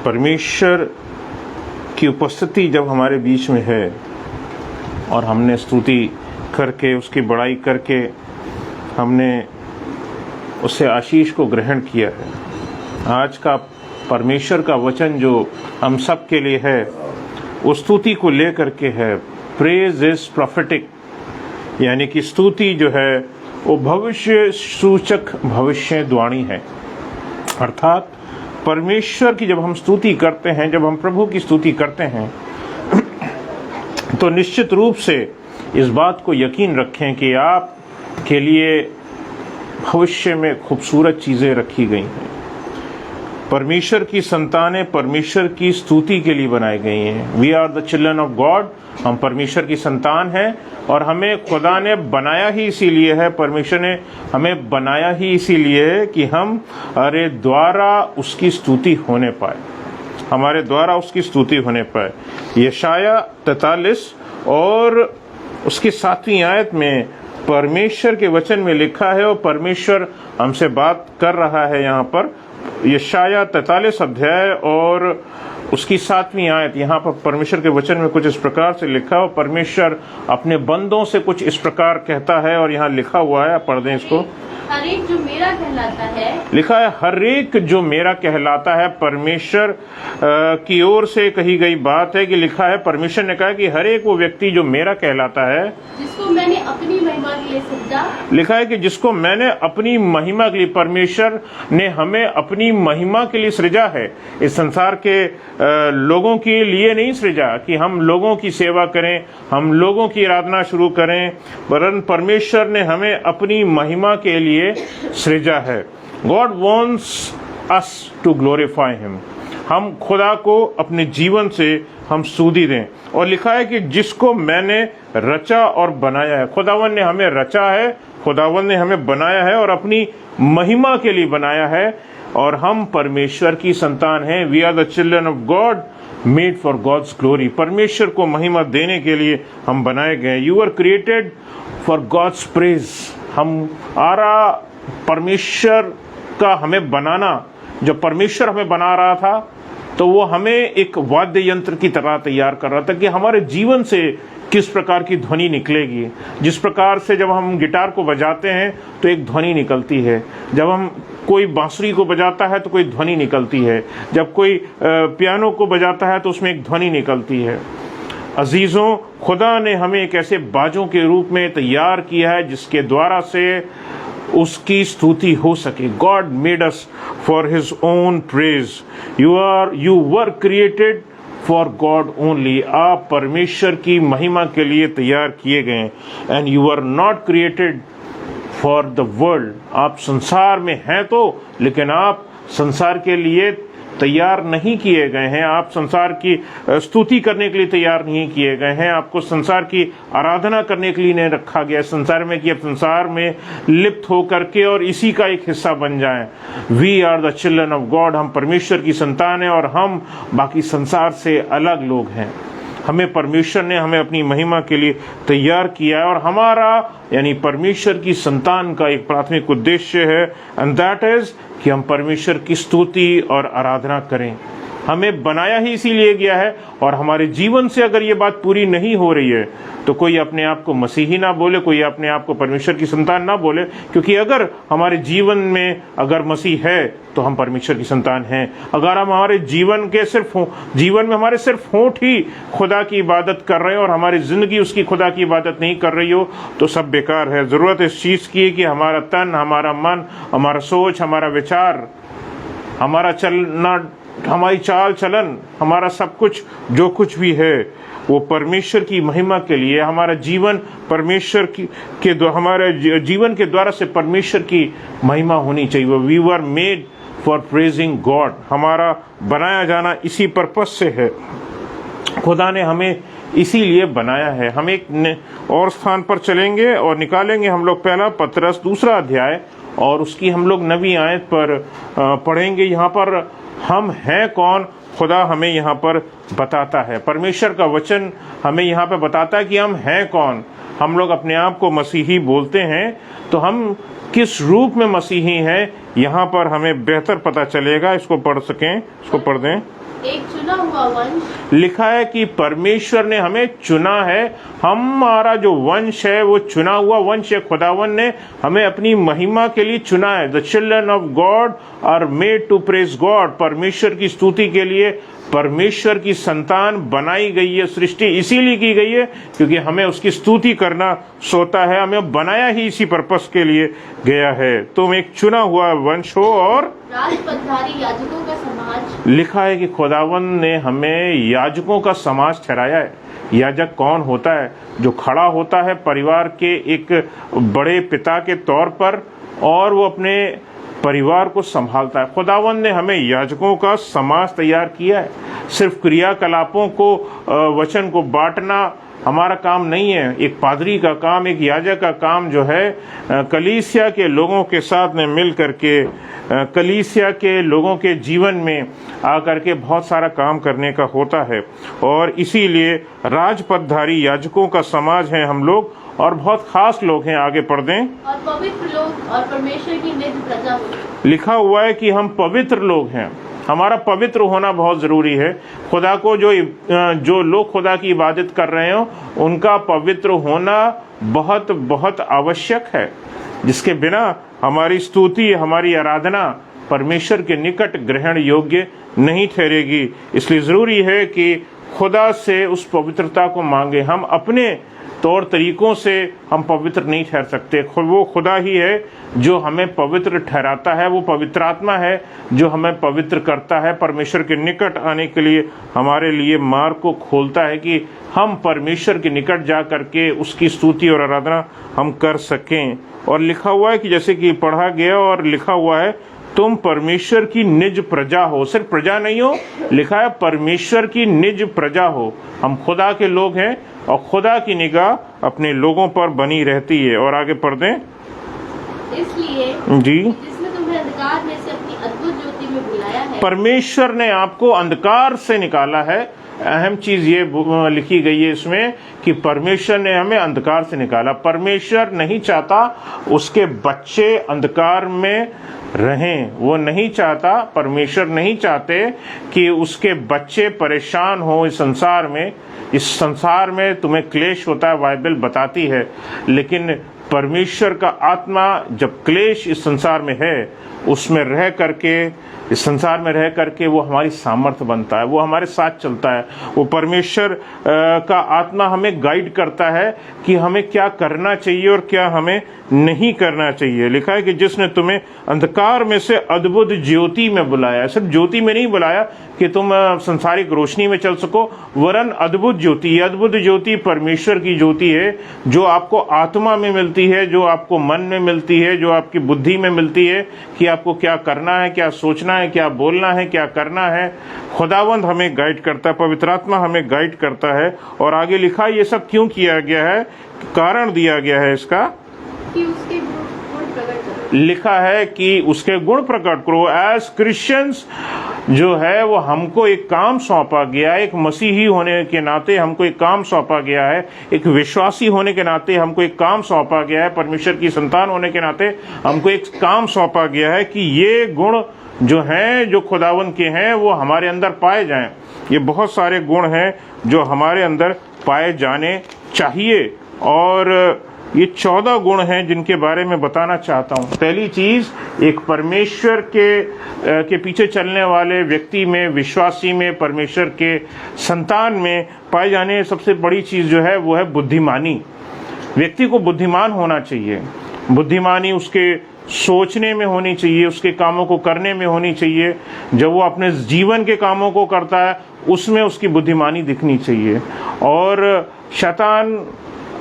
परमेश्वर की उपस्थिति जब हमारे बीच में है और हमने स्तुति करके, उसकी बड़ाई करके हमने उससे आशीष को ग्रहण किया है, आज का परमेश्वर का वचन जो हम सब के लिए है उस स्तुति को लेकर के है। प्रेज इज प्रोफेटिक, यानी कि स्तुति जो है वो भविष्य सूचक भविष्यवाणी है। अर्थात परमेश्वर की जब हम स्तुति करते हैं, जब हम प्रभु की स्तुति करते हैं तो निश्चित रूप से इस बात को यकीन रखें कि आप के लिए भविष्य में खूबसूरत चीज़ें रखी गई हैं। परमेश्वर की संतानें परमेश्वर की स्तुति के लिए बनाई गई हैं। We are the children of God, हम परमेश्वर की संतान हैं और हमें खुदा ने बनाया ही इसीलिए है, परमेश्वर ने हमें बनाया ही इसीलिए है कि हम हमारे द्वारा उसकी स्तुति होने पाए, हमारे द्वारा उसकी स्तुति होने पाए। यशाया 43 और उसकी 7वीं आयत में परमेश्वर के वचन में लिखा है, और परमेश्वर हमसे बात कर रहा है यहाँ पर। यशाया 43 अध्याय और उसकी 7वीं आयत, यहाँ पर परमेश्वर के वचन में कुछ इस प्रकार से लिखा है। परमेश्वर अपने बंदों से कुछ इस प्रकार कहता है और यहाँ लिखा हुआ है, पढ़ दें इसको। हर एक जो मेरा कहलाता है, लिखा है हर एक जो मेरा कहलाता है। परमेश्वर की ओर से कही गई बात है कि लिखा है, परमेश्वर ने कहा कि हर एक वो व्यक्ति जो मेरा कहलाता है, जिसको मैंने अपनी महिमा के लिए सृजा। लिखा है कि जिसको मैंने अपनी महिमा के लिए, परमेश्वर ने हमें अपनी महिमा के लिए सृजा है। इस संसार के लोगों के लिए नहीं सृजा कि हम लोगों की सेवा करें, हम लोगों की आराधना शुरू करें, वरन परमेश्वर ने हमें अपनी महिमा के लिए सृजा है। God wants us to glorify him, हम खुदा को अपने जीवन से हम स्तुति दें। और लिखा है कि जिसको मैंने रचा और बनाया है, खुदावन ने हमें रचा है, खुदावन ने हमें बनाया है और अपनी महिमा के लिए बनाया है, और हम परमेश्वर की संतान हैं। We are the children of God made for God's glory, परमेश्वर को महिमा देने के लिए हम बनाए गए। You are created for God's praise, हमारा परमेश्वर का हमें बनाना, जब परमेश्वर हमें बना रहा था तो वो हमें एक वाद्य यंत्र की तरह तैयार कर रहा था कि हमारे जीवन से किस प्रकार की ध्वनि निकलेगी। जिस प्रकार से जब हम गिटार को बजाते हैं तो एक ध्वनि निकलती है, जब हम कोई बांसुरी को बजाता है तो कोई ध्वनि निकलती है, जब कोई पियानो को बजाता है तो उसमें एक ध्वनि निकलती है। अजीजों, खुदा ने हमें एक ऐसे बाजों के रूप में तैयार किया है जिसके द्वारा से उसकी स्तुति हो सके। God made us for his own praise. You were created for God only, आप परमेश्वर की महिमा के लिए तैयार किए गए। And you are not created for the world, आप संसार में हैं तो, लेकिन आप संसार के लिए तैयार नहीं किए गए हैं, आप संसार की स्तुति करने के लिए तैयार नहीं किए गए हैं, आपको संसार की आराधना करने के लिए नहीं रखा गया संसार में कि आप संसार में लिप्त होकर के और इसी का एक हिस्सा बन जाएं। We are the children of God, हम परमेश्वर की संतान हैं और हम बाकी संसार से अलग लोग हैं। हमें परमेश्वर ने हमें अपनी महिमा के लिए तैयार किया है, और हमारा यानी परमेश्वर की संतान का एक प्राथमिक उद्देश्य है, एंड दैट इज कि हम परमेश्वर की स्तुति और आराधना करें। हमें बनाया ही इसीलिए गया है, और हमारे जीवन से अगर ये बात पूरी नहीं हो रही है तो कोई अपने आप को मसीही ना बोले, कोई अपने आप को परमेश्वर की संतान ना बोले, क्योंकि अगर हमारे जीवन में अगर मसीह है तो हम परमेश्वर की संतान हैं। अगर हम हमारे जीवन में हमारे सिर्फ होंठ ही खुदा की इबादत कर रहे हैं और हमारी जिंदगी उसकी खुदा की इबादत नहीं कर रही हो तो सब बेकार है। जरूरत इस चीज की है कि हमारा तन, हमारा मन, हमारा सोच, हमारा विचार, हमारा चलना, हमारी चाल चलन, हमारा सब कुछ जो कुछ भी है वो परमेश्वर की महिमा के लिए, हमारा जीवन परमेश्वर के हमारे जीवन के द्वारा से परमेश्वर की महिमा होनी चाहिए। We were made for praising God, हमारा बनाया जाना इसी पर्पस से है। खुदा ने हमें इसीलिए बनाया है। हम एक और स्थान पर चलेंगे और निकालेंगे हम लोग पहला पतरस 2 अध्याय और उसकी हम लोग 9वीं आयत पर पढ़ेंगे। यहाँ पर हम हैं कौन, खुदा हमें यहाँ पर बताता है। परमेश्वर का वचन हमें यहाँ पर बताता है कि हम हैं कौन। हम लोग अपने आप को मसीही बोलते हैं, तो हम किस रूप में मसीही हैं यहाँ पर हमें बेहतर पता चलेगा, इसको पढ़ सकें, इसको पढ़ दें। एक चुना हुआ वंश लिखा है कि परमेश्वर ने हमें चुना है, हमारा जो वंश है वो चुना हुआ वंश है। खुदावन ने हमें अपनी महिमा के लिए चुना है। The children of God are made to praise God. परमेश्वर की स्तुति के लिए परमेश्वर की संतान बनाई गई है। सृष्टि इसीलिए की गई है क्योंकि हमें उसकी स्तुति करना सोता है। हमें बनाया ही इसी पर्पस के लिए गया है। तुम एक चुना हुआ वंश हो और राजपदधारी याजकों का समाज। लिखा है कि खुदावन ने हमें याजकों का समाज ठहराया है। याजक कौन होता है? जो खड़ा होता है परिवार के एक बड़े पिता के तौर पर और वो अपने परिवार को संभालता है। खुदावन ने हमें याजकों का समाज तैयार किया है। सिर्फ क्रियाकलापों को, वचन को बांटना हमारा काम नहीं है। एक पादरी का काम, एक याजक का काम जो है कलीसिया के लोगों के साथ में मिल करके, कलीसिया के लोगों के जीवन में आकर के बहुत सारा काम करने का होता है। और इसीलिए राजपदधारी याजकों का समाज है हम लोग, और बहुत खास लोग हैं। आगे पढ़ दें। और पवित्र लोग और परमेश्वर की निज प्रजा हो। लिखा हुआ है कि हम पवित्र लोग हैं। हमारा पवित्र होना बहुत जरूरी है। खुदा को जो लोग खुदा की इबादत कर रहे हो उनका पवित्र होना बहुत बहुत आवश्यक है, जिसके बिना हमारी स्तुति, हमारी आराधना परमेश्वर के निकट ग्रहण योग्य नहीं ठहरेगी। इसलिए जरूरी है कि खुदा से उस पवित्रता को मांगे। हम अपने तौर तरीकों से हम पवित्र नहीं ठहर सकते। वो खुदा ही है जो हमें पवित्र ठहराता है। वो पवित्र आत्मा है जो हमें पवित्र करता है। परमेश्वर के निकट आने के लिए हमारे लिए मार्ग को खोलता है कि हम परमेश्वर के निकट जा करके उसकी स्तुति और आराधना हम कर सकें। और लिखा हुआ है कि जैसे कि पढ़ा गया और लिखा हुआ है, तुम परमेश्वर की निज प्रजा हो। सिर्फ प्रजा नहीं हो, लिखा है परमेश्वर की निज प्रजा हो। हम खुदा के लोग हैं और खुदा की निगाह अपने लोगों पर बनी रहती है। और आगे पढ़ दें। इसलिए जी, जिसने तुम्हें अंधकार में से अपनी अद्भुत ज्योति में बुलाया है। परमेश्वर ने आपको अंधकार से निकाला है। अहम चीज ये लिखी गई है इसमें कि परमेश्वर ने हमें अंधकार से निकाला। परमेश्वर नहीं चाहता उसके बच्चे अंधकार में रहें। वो नहीं चाहता, परमेश्वर नहीं चाहते कि उसके बच्चे परेशान हो इस संसार में। इस संसार में तुम्हें क्लेश होता है, बाइबल बताती है, लेकिन परमेश्वर का आत्मा जब क्लेश इस संसार में है, उसमें रह करके, इस संसार में रह करके वो हमारी सामर्थ्य बनता है, वो हमारे साथ चलता है। वो परमेश्वर का आत्मा हमें गाइड करता है कि हमें क्या करना चाहिए और क्या हमें नहीं करना चाहिए। लिखा है कि जिसने तुम्हें अंधकार में से अद्भुत ज्योति में बुलाया। सिर्फ ज्योति में नहीं बुलाया कि तुम संसारिक रोशनी में चल सको, वरन अद्भुत ज्योति। अद्भुत ज्योति परमेश्वर की ज्योति है जो आपको आत्मा में मिलती है, जो आपको मन में मिलती है, जो आपकी बुद्धि में मिलती है कि आपको क्या करना है, क्या सोचना है, क्या बोलना है, क्या करना है। खुदावंद हमें गाइड करता है, पवित्र आत्मा हमें गाइड करता है। और आगे लिखा ये सब क्यों किया गया है, कारण दिया गया है इसका कि उसके गुण प्रकट करो। लिखा है कि उसके गुण प्रकट करो। एज क्रिश्चियंस जो है वो हमको एक काम सौंपा गया है। एक मसीही होने के नाते हमको एक काम सौंपा गया है। एक विश्वासी होने के नाते हमको एक काम सौंपा गया है। परमेश्वर की संतान होने के नाते हमको एक काम सौंपा गया है कि ये गुण जो हैं, जो खुदावन के हैं, वो हमारे अंदर पाए जाएं। ये बहुत सारे गुण हैं जो हमारे अंदर पाए जाने चाहिए। और ये 14 गुण हैं जिनके बारे में बताना चाहता हूँ। पहली चीज, एक परमेश्वर के पीछे चलने वाले व्यक्ति में, विश्वासी में, परमेश्वर के संतान में पाए जाने सबसे बड़ी चीज जो है वो है बुद्धिमानी। व्यक्ति को बुद्धिमान होना चाहिए। बुद्धिमानी उसके सोचने में होनी चाहिए, उसके कामों को करने में होनी चाहिए। जब वो अपने जीवन के कामों को करता है उसमें उसकी बुद्धिमानी दिखनी चाहिए। और शैतान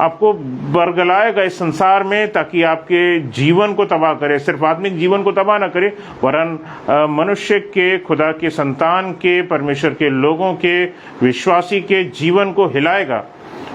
आपको बरगलाएगा इस संसार में ताकि आपके जीवन को तबाह करे। सिर्फ आत्मिक जीवन को तबाह ना करे, वरन मनुष्य के, खुदा के संतान के, परमेश्वर के लोगों के, विश्वासी के जीवन को हिलाएगा।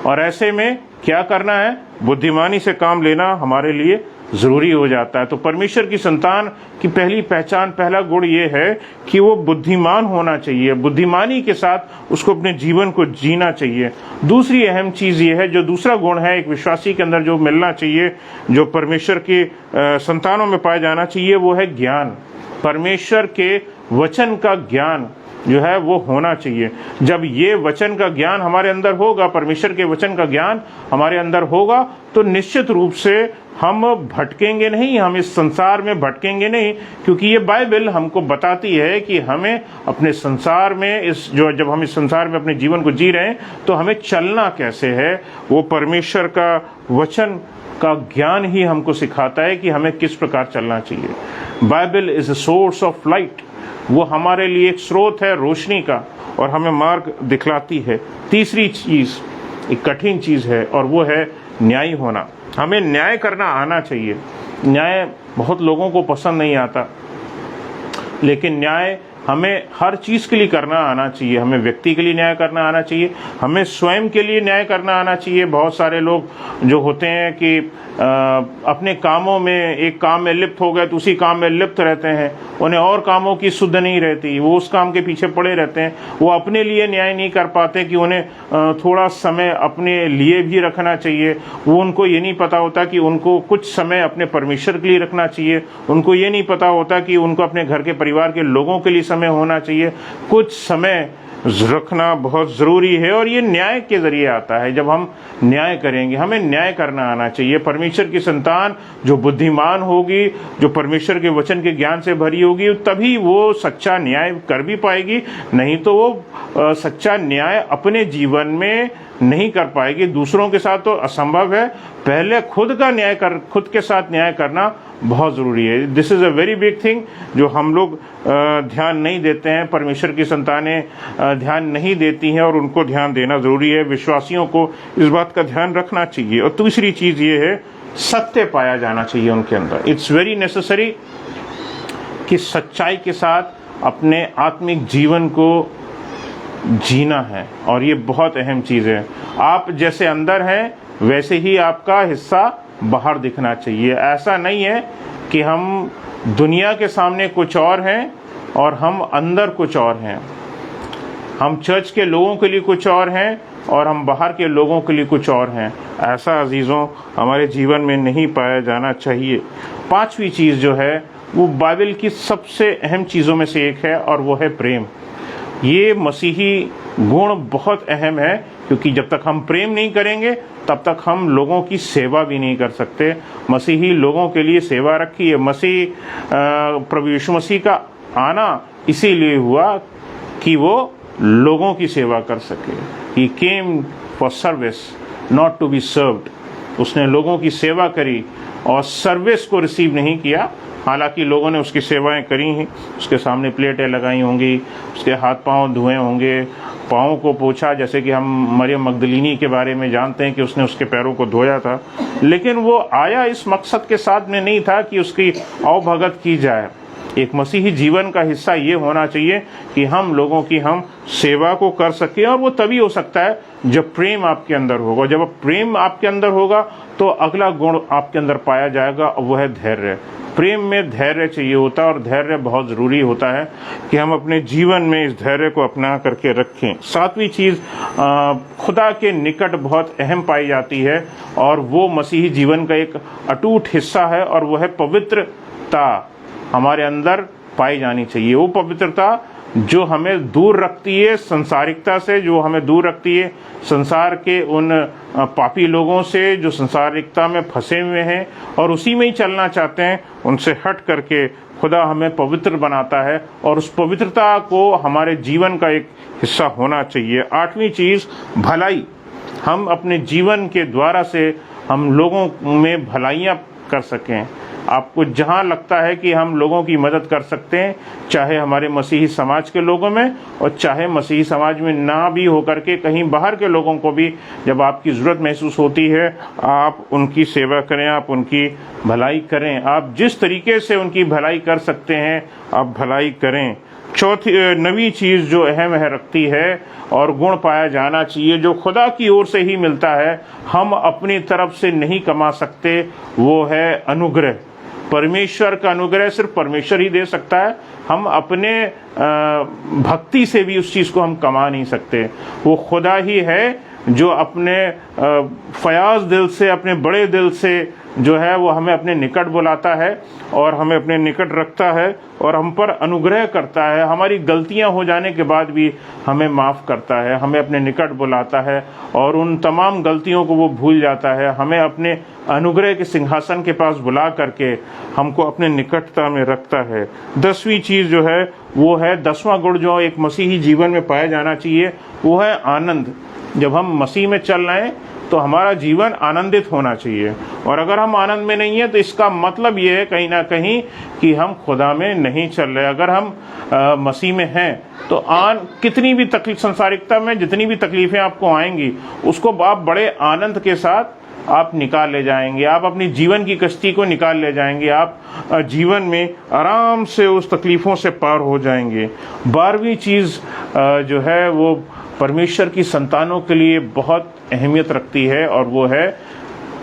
और ऐसे में क्या करना है, बुद्धिमानी से काम लेना हमारे लिए ज़रूरी हो जाता है। तो परमेश्वर की संतान की पहली पहचान, पहला गुण ये है कि वो बुद्धिमान होना चाहिए, बुद्धिमानी के साथ उसको अपने जीवन को जीना चाहिए। दूसरी अहम चीज़ ये है, जो दूसरा गुण है एक विश्वासी के अंदर जो मिलना चाहिए, जो परमेश्वर की संतानों में पाया जाना चाहिए, वो है ज्ञान। परमेश्वर के वचन का ज्ञान जो है वो होना चाहिए। जब ये वचन का ज्ञान हमारे अंदर होगा, परमेश्वर के वचन का ज्ञान हमारे अंदर होगा, तो निश्चित रूप से हम भटकेंगे नहीं, हम इस संसार में भटकेंगे नहीं, क्योंकि ये बाइबल हमको बताती है कि हमें अपने संसार में जब हम इस संसार में अपने जीवन को जी रहे हैं तो हमें चलना कैसे है। वो परमेश्वर का वचन का ज्ञान ही हमको सिखाता है कि हमें किस प्रकार चलना चाहिए। Bible is a source of light, वो हमारे लिए एक स्रोत है रोशनी का और हमें मार्ग दिखलाती है। तीसरी चीज़ एक कठिन चीज़ है और वो है न्यायी होना। हमें न्याय करना आना चाहिए। न्याय बहुत लोगों को पसंद नहीं आता, लेकिन न्याय हमें हर चीज़ के लिए करना आना चाहिए। हमें व्यक्ति के लिए न्याय करना आना चाहिए, हमें स्वयं के लिए न्याय करना आना चाहिए। बहुत सारे लोग जो होते हैं कि अपने कामों में, एक काम में लिप्त हो गए तो उसी काम में लिप्त रहते हैं, उन्हें और कामों की सुध नहीं रहती, वो उस काम के पीछे पड़े रहते हैं। वो अपने लिए न्याय नहीं कर पाते कि उन्हें थोड़ा समय अपने लिए भी रखना चाहिए। वो उनको ये नहीं पता होता कि उनको कुछ समय अपने परमेश्वर के लिए रखना चाहिए। उनको ये नहीं पता होता कि उनको अपने घर के परिवार के लोगों के लिए समय होना चाहिए। कुछ समय रखना बहुत ज़रूरी है और ये न्याय के ज़रिए आता है। जब हम न्याय करेंगे, हमें न्याय करना आना चाहिए। परमेश्वर की संतान जो बुद्धिमान होगी, जो परमेश्वर के वचन के ज्ञान से भरी होगी, तभी वो सच्चा न्याय कर भी पाएगी। नहीं तो वो सच्चा न्याय अपने जीवन में नहीं कर पाएगी। दूसरों के साथ तो असंभव है, पहले खुद के साथ न्याय करना बहुत ज़रूरी है। This is a very big thing जो हम लोग ध्यान नहीं देते हैं। परमेश्वर की संतानें ध्यान नहीं देती हैं और उनको ध्यान देना ज़रूरी है। विश्वासियों को इस बात का ध्यान रखना चाहिए। और दूसरी चीज़ ये है, सत्य पाया जाना चाहिए उनके अंदर। इट्स वेरी नेसेसरी कि सच्चाई के साथ अपने आत्मिक जीवन को जीना है, और ये बहुत अहम चीज़ है। आप जैसे अंदर हैं वैसे ही आपका हिस्सा बाहर दिखना चाहिए। ऐसा नहीं है कि हम दुनिया के सामने कुछ और हैं और हम अंदर कुछ और हैं। हम चर्च के लोगों के लिए कुछ और हैं और हम बाहर के लोगों के लिए कुछ और हैं। ऐसा अजीज़ों हमारे जीवन में नहीं पाया जाना चाहिए। पांचवी चीज़ जो है वो बाइबल की सबसे अहम चीज़ों में से एक है और वो है प्रेम। ये मसीही गुण बहुत अहम है, क्योंकि जब तक हम प्रेम नहीं करेंगे तब तक हम लोगों की सेवा भी नहीं कर सकते। मसीही लोगों के लिए सेवा रखी है। प्रभु यीशु मसीह का आना इसीलिए हुआ कि वो लोगों की सेवा कर सके। He came for service, not to be served. उसने लोगों की सेवा करी और सर्विस को रिसीव नहीं किया। हालांकि लोगों ने उसकी सेवाएं करी हैं, उसके सामने प्लेटें लगाई होंगी, उसके हाथ पांव धुए होंगे, पाँव को पोछा, जैसे कि हम मरियम मगदलीनी के बारे में जानते हैं कि उसने उसके पैरों को धोया था। लेकिन वो आया इस मकसद के साथ में नहीं था कि उसकी अवभगत की जाए। एक मसीही जीवन का हिस्सा ये होना चाहिए कि हम लोगों की हम सेवा को कर सकें, और वो तभी हो सकता है जब प्रेम आपके अंदर होगा। जब प्रेम आपके अंदर होगा तो अगला गुण आपके अंदर पाया जाएगा, और वह है धैर्य। प्रेम में धैर्य चाहिए होता है, और धैर्य बहुत ज़रूरी होता है कि हम अपने जीवन में इस धैर्य को अपना करके रखें। सातवीं चीज़ खुदा के निकट बहुत अहम पाई जाती है, और वो मसीही जीवन का एक अटूट हिस्सा है, और वो है पवित्रता। हमारे अंदर पाई जानी चाहिए वो पवित्रता जो हमें दूर रखती है संसारिकता से, जो हमें दूर रखती है संसार के उन पापी लोगों से जो संसारिकता में फंसे हुए हैं और उसी में ही चलना चाहते हैं। उनसे हट करके खुदा हमें पवित्र बनाता है, और उस पवित्रता को हमारे जीवन का एक हिस्सा होना चाहिए। आठवीं चीज़ भलाई। हम अपने जीवन के द्वारा से हम लोगों में भलाइयाँ कर सकें। आपको जहाँ लगता है कि हम लोगों की मदद कर सकते हैं, चाहे हमारे मसीही समाज के लोगों में और चाहे मसीही समाज में ना भी होकर के कहीं बाहर के लोगों को भी जब आपकी ज़रूरत महसूस होती है, आप उनकी सेवा करें, आप उनकी भलाई करें। आप जिस तरीके से उनकी भलाई कर सकते हैं आप भलाई करें। चौथी नवी चीज जो अहम है रखती है और गुण पाया जाना चाहिए जो खुदा की ओर से ही मिलता है, हम अपनी तरफ से नहीं कमा सकते, वो है अनुग्रह। परमेश्वर का अनुग्रह सिर्फ परमेश्वर ही दे सकता है। हम अपने भक्ति से भी उस चीज को हम कमा नहीं सकते। वो खुदा ही है जो अपने फयाज दिल से, अपने बड़े दिल से जो है वो हमें अपने निकट बुलाता है और हमें अपने निकट रखता है और हम पर अनुग्रह करता है। हमारी गलतियां हो जाने के बाद भी हमें माफ़ करता है, हमें अपने निकट बुलाता है और उन तमाम गलतियों को वो भूल जाता है। हमें अपने अनुग्रह के सिंहासन के पास बुला करके हमको अपने निकटता में रखता है। 10वीं चीज़ जो है वो है, 10वां गुण जो एक मसीही जीवन में पाया जाना चाहिए, वो है आनंद। जब हम मसीह में चल रहे हैं तो हमारा जीवन आनंदित होना चाहिए, और अगर हम आनंद में नहीं है तो इसका मतलब ये है कहीं ना कहीं कि हम खुदा में नहीं चल रहे। अगर हम मसीह में हैं तो कितनी भी तकलीफ, संसारिकता में जितनी भी तकलीफें आपको आएंगी उसको आप बड़े आनंद के साथ आप निकाल ले जाएंगे। आप अपनी जीवन की कश्ती को निकाल ले जाएंगे। आप जीवन में आराम से उस तकलीफों से पार हो जाएंगे। 12वीं चीज़ जो है वो परमेश्वर की संतानों के लिए बहुत अहमियत रखती है और वो है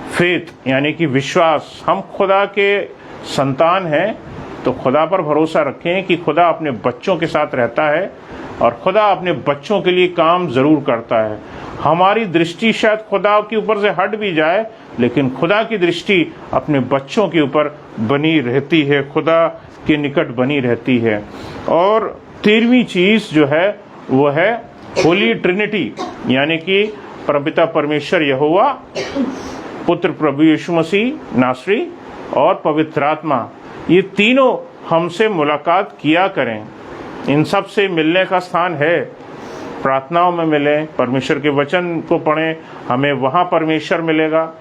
फेथ, यानी कि विश्वास। हम खुदा के संतान हैं तो खुदा पर भरोसा रखें कि खुदा अपने बच्चों के साथ रहता है और खुदा अपने बच्चों के लिए काम ज़रूर करता है। हमारी दृष्टि शायद खुदा के ऊपर से हट भी जाए, लेकिन खुदा की दृष्टि अपने बच्चों के ऊपर बनी रहती है, खुदा के निकट बनी रहती है। और 13वीं चीज़ जो है वो है होली ट्रिनिटी, यानी कि परमपिता परमेश्वर यहोवा, पुत्र प्रभु यीशु मसीह नासरी और पवित्र आत्मा, ये तीनों हमसे मुलाकात किया करें। इन सब से मिलने का स्थान है, प्रार्थनाओं में मिलें, परमेश्वर के वचन को पढ़ें, हमें वहाँ परमेश्वर मिलेगा।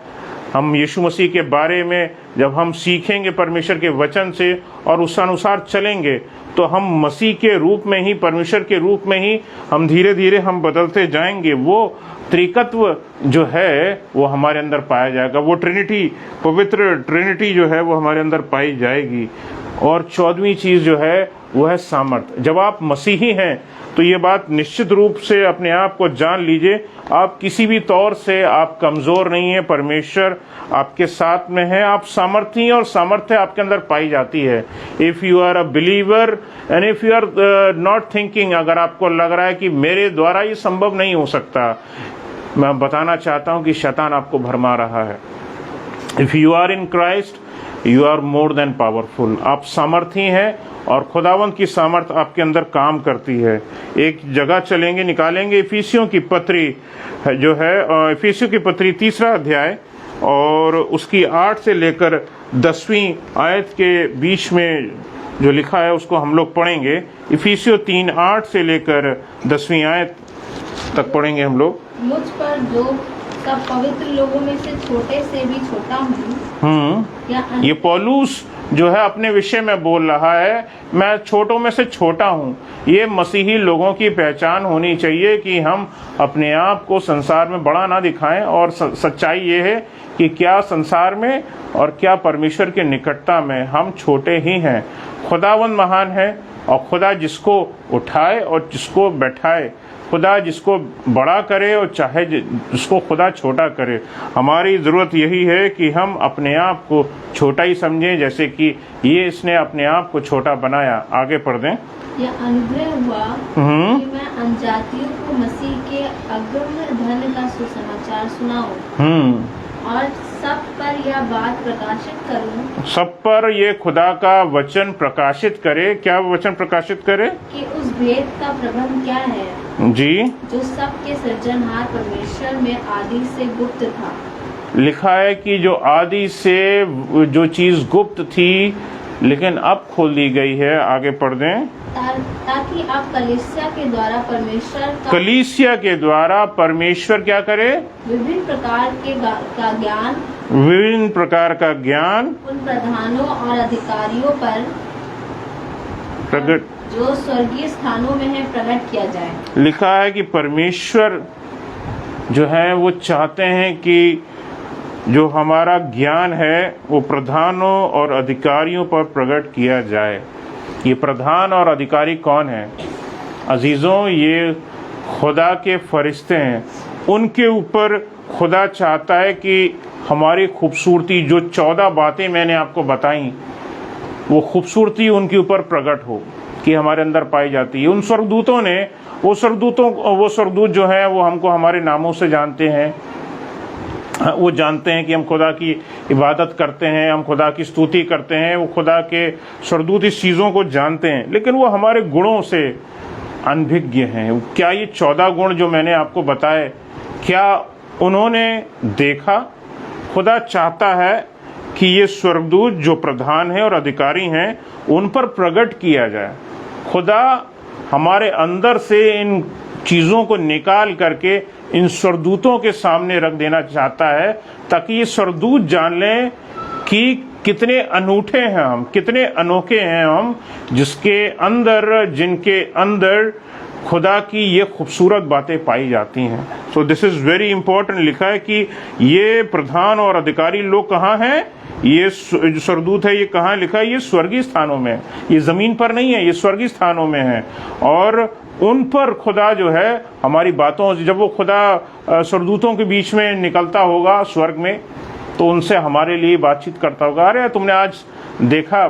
हम यीशु मसीह के बारे में जब हम सीखेंगे परमेश्वर के वचन से और उस अनुसार चलेंगे तो हम मसीह के रूप में ही, परमेश्वर के रूप में ही हम धीरे धीरे हम बदलते जाएंगे। वो त्रिकत्व जो है वो हमारे अंदर पाया जाएगा, वो ट्रिनिटी, पवित्र ट्रिनिटी जो है वो हमारे अंदर पाई जाएगी। और 14वीं चीज़ जो है वो है सामर्थ। जब आप मसीही हैं तो ये बात निश्चित रूप से अपने आप को जान लीजिए, आप किसी भी तौर से आप कमज़ोर नहीं हैं, परमेश्वर आपके साथ में है, आप सामर्थी हैं और सामर्थ्य आपके अंदर पाई जाती है। If you are a believer and if you are not thinking, अगर आपको लग रहा है कि मेरे द्वारा ये संभव नहीं हो सकता, मैं बताना चाहता हूँ कि शैतान आपको भरमा रहा है। If you are in Christ you are more than powerful, आप सामर्थी हैं और खुदावंत की सामर्थ आपके अंदर काम करती है। एक जगह चलेंगे, निकालेंगे इफिसियों की पत्री जो है, इफिसियों की पत्री 3रा अध्याय और उसकी 8 से लेकर 10वीं आयत के बीच में जो लिखा है उसको हम लोग पढ़ेंगे। इफिसियों 3:8 से लेकर 10वीं आयत तक पढ़ेंगे हम लोग। मुझ पर जो सब पवित्र लोगों में से छोटे से भी छोटा हूँ, ये पौलुस जो है अपने विषय में बोल रहा है, मैं छोटों में से छोटा हूँ। ये मसीही लोगों की पहचान होनी चाहिए कि हम अपने आप को संसार में बड़ा ना दिखाएं, और सच्चाई ये है कि क्या संसार में और क्या परमेश्वर के निकटता में हम छोटे ही हैं। खुदावंद महान है और खुदा जिसको उठाए और जिसको बैठाए, खुदा जिसको बड़ा करे और चाहे जिसको खुदा छोटा करे। हमारी ज़रूरत यही है कि हम अपने आप को छोटा ही समझें, जैसे कि ये इसने अपने आप को छोटा बनाया। आगे पढ़ दें। यह अनुग्रह हुआ कि मैं अनजातियों को मसीह के अगम्य धन का सुसमाचार सुनाऊं और सब पर यह बात प्रकाशित करूं, सब पर ये खुदा का वचन प्रकाशित करे। क्या वचन प्रकाशित करे? कि उस भेद का प्रबंध क्या है जी, जो सबके सृजनहार परमेश्वर में आदि से गुप्त था। लिखा है कि जो आदि से जो चीज गुप्त थी लेकिन अब खोल दी गई है। आगे पढ़ दें। ताकि आप कलीसिया के द्वारा परमेश्वर क्या करे? विभिन्न प्रकार का ज्ञान उन प्रधानों और अधिकारियों पर प्रकट, जो स्वर्गीय स्थानों में है, प्रकट किया जाए। लिखा है कि परमेश्वर जो है वो चाहते हैं कि जो हमारा ज्ञान है वो प्रधानों और अधिकारियों पर प्रकट किया जाए। ये प्रधान और अधिकारी कौन है? अजीज़ों, ये खुदा के फरिश्ते हैं। उनके ऊपर खुदा चाहता है कि हमारी खूबसूरती, जो 14 बातें मैंने आपको बताई, वो खूबसूरती उनके ऊपर प्रकट हो, कि हमारे अंदर पाई जाती है। उन स्वर्गदूतों ने, वो स्वर्गदूत जो हैं वो हमको हमारे नामों से जानते हैं। वो जानते हैं कि हम खुदा की इबादत करते हैं, हम खुदा की स्तुति करते हैं। वो खुदा के स्वर्गदूत इस चीज़ों को जानते हैं, लेकिन वो हमारे गुणों से अनभिज्ञ हैं। क्या ये 14 गुण जो मैंने आपको बताए, क्या उन्होंने देखा? खुदा चाहता है कि ये स्वर्गदूत जो प्रधान है और अधिकारी हैं, उन पर प्रकट किया जाए। खुदा हमारे अंदर से इन चीज़ों को निकाल करके इन स्वर्गदूतों के सामने रख देना चाहता है, ताकि ये स्वर्गदूत जान लें कि कितने अनूठे हैं हम, कितने अनोखे हैं हम, जिनके अंदर खुदा की ये खूबसूरत बातें पाई जाती हैं। So this is very important. लिखा है कि ये प्रधान और अधिकारी लोग कहाँ हैं? ये जो स्वर्गदूत है, ये कहाँ लिखा है? ये स्वर्गीय स्थानों में, ये ज़मीन पर नहीं है, ये स्वर्गीय स्थानों में है। और उन पर खुदा जो है हमारी बातों, जब वो खुदा स्वर्गदूतों के बीच में निकलता होगा स्वर्ग में, तो उनसे हमारे लिए बातचीत करता होगा। अरे तुमने आज देखा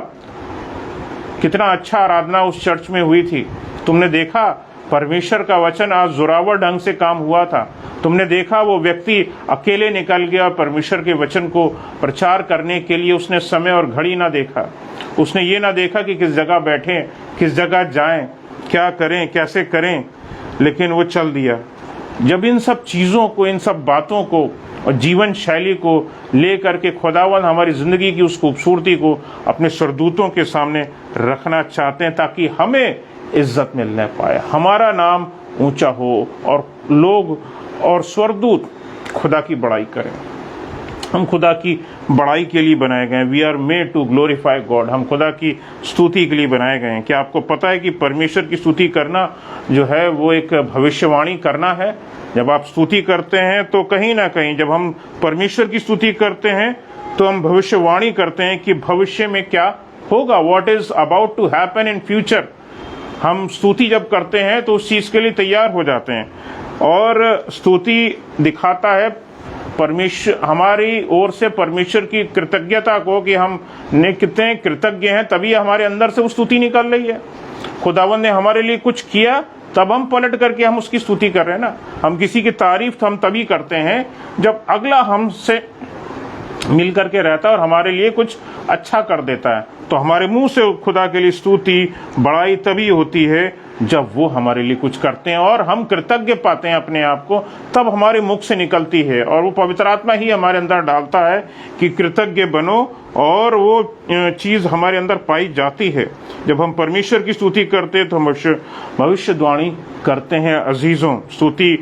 कितना अच्छा आराधना उस चर्च में हुई थी, तुमने देखा परमेश्वर का वचन आज जोरावर ढंग से काम हुआ था, तुमने देखा वो व्यक्ति अकेले निकल गया परमेश्वर के वचन को प्रचार करने के लिए, उसने समय और घड़ी ना देखा, उसने ये ना देखा कि किस जगह बैठें, किस जगह जाएं, क्या करें, कैसे करें, लेकिन वो चल दिया। जब इन सब चीज़ों को, इन सब बातों को और जीवन शैली को ले करके खुदावंद हमारी ज़िंदगी की उस खूबसूरती को अपने स्वर्गदूतों के सामने रखना चाहते हैं, ताकि हमें इज्जत मिलने पाए, हमारा नाम ऊंचा हो और लोग और स्वर्गदूत खुदा की बड़ाई करें। हम खुदा की बड़ाई के लिए बनाए गए हैं। We are made to glorify God. हम खुदा की स्तुति के लिए बनाए गए हैं। क्या आपको पता है कि परमेश्वर की स्तुति करना जो है वो एक भविष्यवाणी करना है? जब आप स्तुति करते हैं तो कहीं ना कहीं, जब हम परमेश्वर की स्तुति करते हैं तो हम भविष्यवाणी करते हैं कि भविष्य में क्या होगा, what is about to happen in future. हम स्तुति जब करते हैं तो उस चीज के लिए तैयार हो जाते हैं, और स्तुति दिखाता है परमेश्वर, हमारी ओर से परमेश्वर की कृतज्ञता को, कि हम ने कितने कृतज्ञ हैं, तभी हमारे अंदर से वो स्तुति निकल रही है। खुदावंद ने हमारे लिए कुछ किया, तब हम पलट करके हम उसकी स्तुति कर रहे हैं ना। हम किसी की तारीफ हम तभी करते हैं जब अगला हमसे मिल करके रहता है और हमारे लिए कुछ अच्छा कर देता है। तो हमारे मुंह से खुदा के लिए स्तुति, बड़ाई तभी होती है जब वो हमारे लिए कुछ करते हैं और हम कृतज्ञ पाते हैं अपने आप को, तब हमारे मुख से निकलती है। और वो पवित्र आत्मा ही हमारे अंदर डालता है कि कृतज्ञ बनो, और वो चीज़ हमारे अंदर पाई जाती है। जब हम परमेश्वर की स्तुति करते हैं तो हम भविष्यवाणी करते हैं। अजीज़ों, स्तुति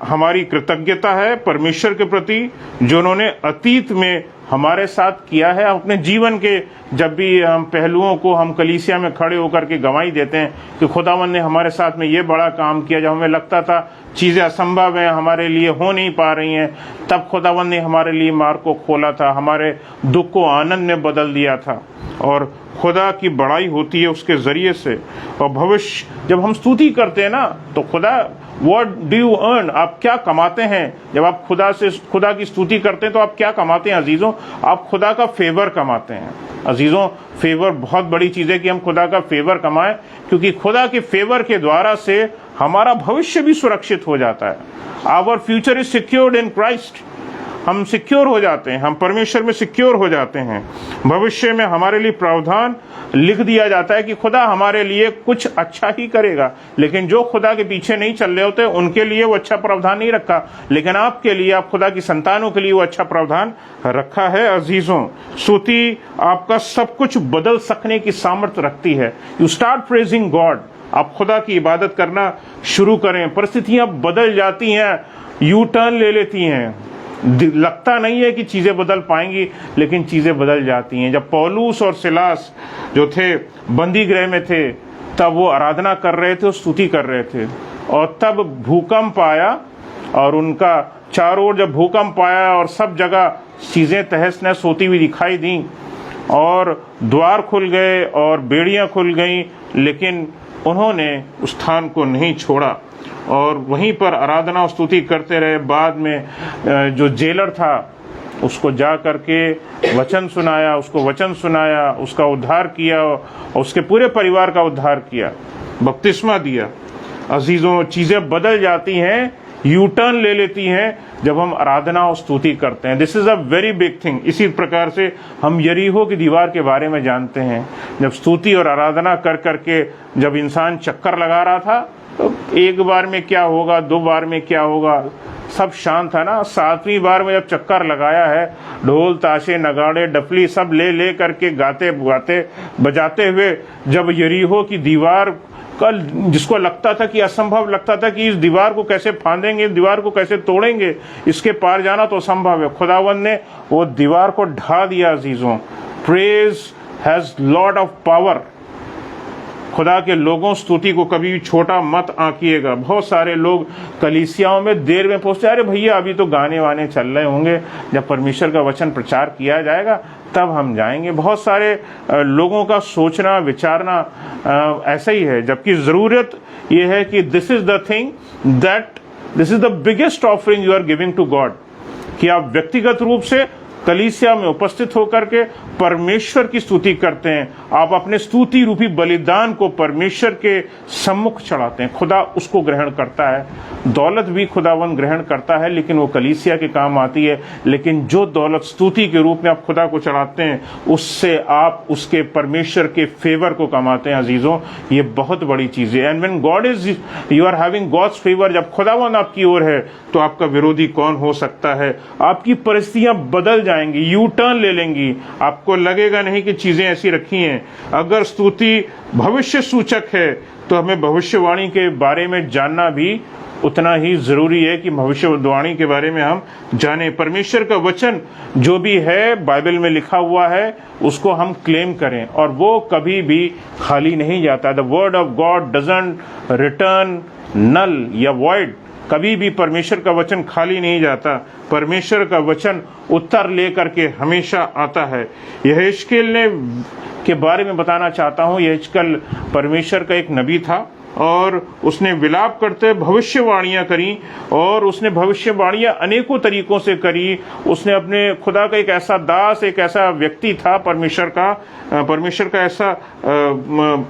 हमारी कृतज्ञता है परमेश्वर के प्रति, जो उन्होंने अतीत में हमारे साथ किया है। अपने जीवन के जब भी हम पहलुओं को हम कलीसिया में खड़े होकर के गवाही देते हैं कि खुदावन ने हमारे साथ में ये बड़ा काम किया, जब हमें लगता था चीज़ें असंभव हैं, हमारे लिए हो नहीं पा रही हैं, तब खुदावन ने हमारे लिए मार्ग को खोला था, हमारे दुख को आनंद में बदल दिया था। और खुदा की बड़ाई होती है उसके ज़रिए से। और भविष्य जब हम स्तुति करते हैं ना, तो खुदा, व्हाट डू यू अर्न, आप क्या कमाते हैं? जब आप खुदा की स्तुति करते हैं तो आप क्या कमाते हैं अजीज़ों? आप खुदा का फेवर कमाते हैं। अजीज़ों, फेवर बहुत बड़ी चीज़ है कि हम खुदा का फेवर कमाएं, क्योंकि खुदा के फेवर के द्वारा से हमारा भविष्य भी सुरक्षित हो जाता है। Our future is secured in Christ. हम सिक्योर हो जाते हैं, हम परमेश्वर में सिक्योर हो जाते हैं। भविष्य में हमारे लिए प्रावधान लिख दिया जाता है कि खुदा हमारे लिए कुछ अच्छा ही करेगा। लेकिन जो खुदा के पीछे नहीं चल रहे होते उनके लिए वो अच्छा प्रावधान नहीं रखा, लेकिन आपके लिए, आप खुदा की संतानों के लिए वो अच्छा प्रावधान रखा है। अजीजों, स्तुति आपका सब कुछ बदल सकने की सामर्थ्य रखती है। You start praising God. आप खुदा की इबादत करना शुरू करें, परिस्थितियां बदल जाती हैं, यू टर्न ले लेती हैं। लगता नहीं है कि चीज़ें बदल पाएंगी, लेकिन चीज़ें बदल जाती हैं। जब पौलुस और सिलास जो थे बंदी गृह में थे, तब वो आराधना कर रहे थे, स्तुति कर रहे थे, और तब भूकंप आया, और उनका चारों ओर जब भूकंप आया और सब जगह चीज़ें तहस नहस होती हुई दिखाई दी, और द्वार खुल गए और बेड़ियां खुल गईं, लेकिन उन्होंने उस स्थान को नहीं छोड़ा और वहीं पर आराधना और स्तुति करते रहे। बाद में जो जेलर था उसको जा करके वचन सुनाया, उसको वचन सुनाया, उसका उद्धार किया और उसके पूरे परिवार का उद्धार किया, बपतिस्मा दिया। अजीजों, चीज़ें बदल जाती हैं, यू टर्न ले लेती हैं जब हम आराधना और स्तुति करते हैं। This is a very big thing. इसी प्रकार से हम यरीहो की दीवार के बारे में जानते हैं। जब स्तुति और आराधना कर करके जब इंसान चक्कर लगा रहा था, तो एक बार में क्या होगा, दो बार में क्या होगा, सब शांत था ना। सातवीं बार में जब चक्कर लगाया है, ढोल ताशे नगाड़े डफली सब ले करके गाते गाते बजाते हुए जब यरीहो की दीवार कल, जिसको लगता था कि असंभव लगता था कि इस दीवार को कैसे फांदेंगे, इस दीवार को कैसे तोड़ेंगे, इसके पार जाना तो असंभव है, खुदावंद ने वो दीवार को ढा दिया। अजीजों, praise has lot of power. खुदा के लोगों, स्तुति को कभी छोटा मत आंकिएगा। बहुत सारे लोग कलीसियाओं में देर में पहुंचते, अरे भैया अभी तो गाने वाने चल रहे होंगे, जब परमेश्वर का वचन प्रचार किया जाएगा तब हम जाएंगे। बहुत सारे लोगों का सोचना विचारना ऐसा ही है, जबकि ज़रूरत यह है कि this is the thing that this is the biggest offering you are giving to God, कि आप व्यक्तिगत रूप से कलीसिया में उपस्थित होकर के परमेश्वर की स्तुति करते हैं। आप अपने स्तुति रूपी बलिदान को परमेश्वर के सम्मुख चढ़ाते हैं। खुदा उसको ग्रहण करता है। दौलत भी खुदावन ग्रहण करता है, लेकिन वो कलीसिया के काम आती है। लेकिन जो दौलत स्तुति के रूप में आप खुदा को चढ़ाते हैं, उससे आप उसके परमेश्वर के फेवर को कमाते हैं। अजीजों, ये बहुत बड़ी चीज़ है। And when God is you are having God's favour, जब खुदावन आपकी ओर है तो आपका विरोधी कौन हो सकता है। आपकी परिस्थितियां बदल जाएंगी, यू टर्न ले लेंगी। आपको लगेगा नहीं कि चीजें ऐसी रखी हैं। अगर स्तुति भविष्य सूचक है तो हमें भविष्यवाणी के बारे में जानना भी उतना ही जरूरी है कि भविष्यवाणी के बारे में हम जाने। परमेश्वर का वचन जो भी है बाइबल में लिखा हुआ है उसको हम क्लेम करें, और वो कभी भी खाली नहीं जाता। The word of God doesn't return null या वॉइड। कभी भी परमेश्वर का वचन खाली नहीं जाता। परमेश्वर का वचन उत्तर लेकर के हमेशा आता है। यहेजकेल ने के बारे में बताना चाहता हूँ। यहेजकेल परमेश्वर का एक नबी था और उसने विलाप करते भविष्यवाणियां करी, और उसने भविष्यवाणियां अनेकों तरीकों से करी। उसने अपने खुदा का एक ऐसा दास, एक ऐसा व्यक्ति था परमेश्वर का ऐसा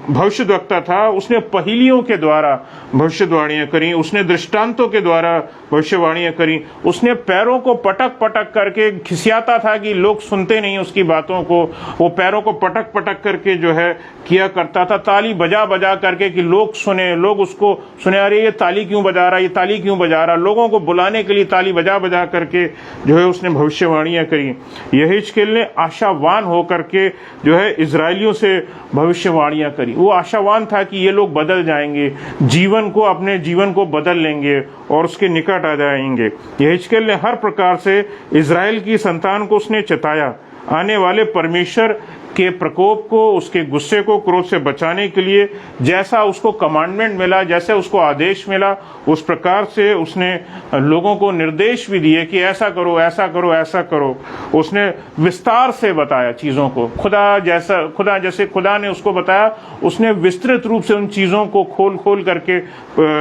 भविष्यद्वक्ता था। उसने पहेलियों के द्वारा भविष्यवाणियां करी, उसने दृष्टांतों के द्वारा भविष्यवाणियां करी। उसने पैरों को पटक पटक करके खिसियाता था कि लोग सुनते नहीं उसकी बातों को। वो पैरों को पटक पटक करके जो है किया करता था, ताली बजा बजा करके कि लोग सुने, लोग उसको सुने। अरे ये ताली क्यों बजा रहा, ये ताली क्यों बजा रहा। लोगों को बुलाने के लिए ताली बजा बजा करके जो है उसने भविष्यवाणियां करी। यहेजकेल ने आशावान होकर के जो है इजरायलियों से भविष्यवाणियां करी। वो आशावान था कि ये लोग बदल जाएंगे, अपने जीवन को बदल लेंगे और उसके निकट आ जाएंगे। यहेजकेल ने हर प्रकार से इजराइल की संतान को उसने चिताया। आने वाले परमेश्वर के प्रकोप को, उसके गुस्से को, क्रोध से बचाने के लिए जैसा उसको कमांडमेंट मिला, जैसे उसको आदेश मिला, उस प्रकार से उसने लोगों को निर्देश भी दिए कि ऐसा करो, ऐसा करो, ऐसा करो। उसने विस्तार से बताया चीज़ों को। जैसे खुदा ने उसको बताया, उसने विस्तृत रूप से उन चीज़ों को खोल करके